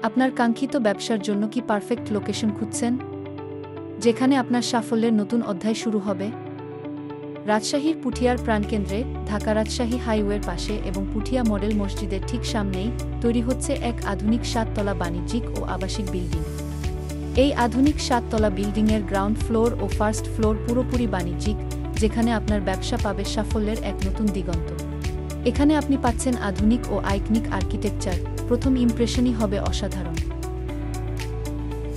আপনার কাঙ্ক্ষিত ব্যবসার জন্য কি পারফেক্ট লোকেশন খুঁজছেন, যেখানে আপনার সাফল্যের নতুন অধ্যায় শুরু হবে? রাজশাহীর পুঠিয়ার প্রাণকেন্দ্রে, ঢাকা রাজশাহী হাইওয়ের পাশে এবং পুঠিয়া মডেল মসজিদের ঠিক সামনেই তৈরি হচ্ছে এক আধুনিক 7 তলা বাণিজ্যিক ও আবাসিক বিল্ডিং। এই আধুনিক 7 তলা বিল্ডিংয়ের গ্রাউন্ড ফ্লোর ও ফার্স্ট ফ্লোর পুরোপুরি বাণিজ্যিক, যেখানে আপনার ব্যবসা পাবে সাফল্যের এক নতুন দিগন্ত। এখানে আপনি পাচ্ছেন আধুনিক ও আইকনিক আর্কিটেকচার, প্রথম ইমপ্রেশনই হবে অসাধারণ।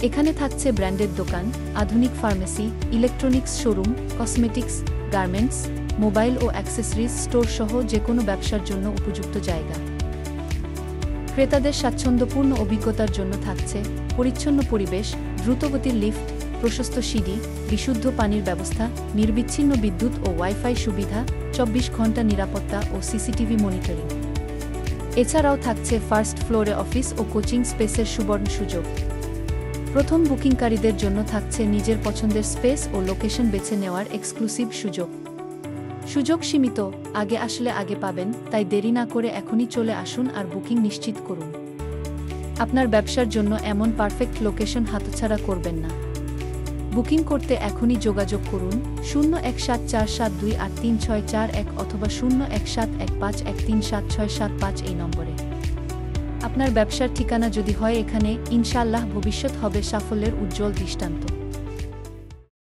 এখানে থাকছে ব্র্যান্ডেড দোকান, আধুনিক pharmacy, electronics showroom, cosmetics, garments, mobile ও অ্যাক্সেসরিজ স্টোর সহ যেকোনো ব্যবসার জন্য উপযুক্ত জায়গা। ক্রেতাদের স্বাচ্ছন্দ্যপূর্ণ অভিজ্ঞতার জন্য থাকছে পরিচ্ছন্ন পরিবেশ, দ্রুতগতির লিফট, প্রশস্ত সিঁড়ি, বিশুদ্ধ পানির ব্যবস্থা, নির্বিচ্ছিন্ন বিদ্যুৎ ও ওয়াইফাই সুবিধা, 24 ঘন্টা নিরাপত্তা ও সিসিটিভি মনিটরিং। এছাড়াও থাকছে ফার্স্ট ফ্লোরে অফিস ও কোচিং স্পেসের সুবর্ণ সুযোগ। প্রথম বুকিংকারীদের জন্য থাকছে নিজের পছন্দের স্পেস ও লোকেশন বেছে নেওয়ার এক্সক্লুসিভ সুযোগ। সুযোগ সীমিত, আগে আসলে আগে পাবেন, তাই দেরি না করে এখনই চলে আসুন আর বুকিং নিশ্চিত করুন। আপনার ব্যবসার জন্য এমন পারফেক্ট লোকেশন হাতছাড়া করবেন না। বুকিং করতে এখনই যোগাযোগ করুন 017472833641 অথবা 017151376775 এই নম্বরে। আপনার ব্যবসার ঠিকানা যদি হয় এখানে, ইনশাআল্লাহ ভবিষ্যৎ হবে সাফল্যের উজ্জ্বল দৃষ্টান্ত।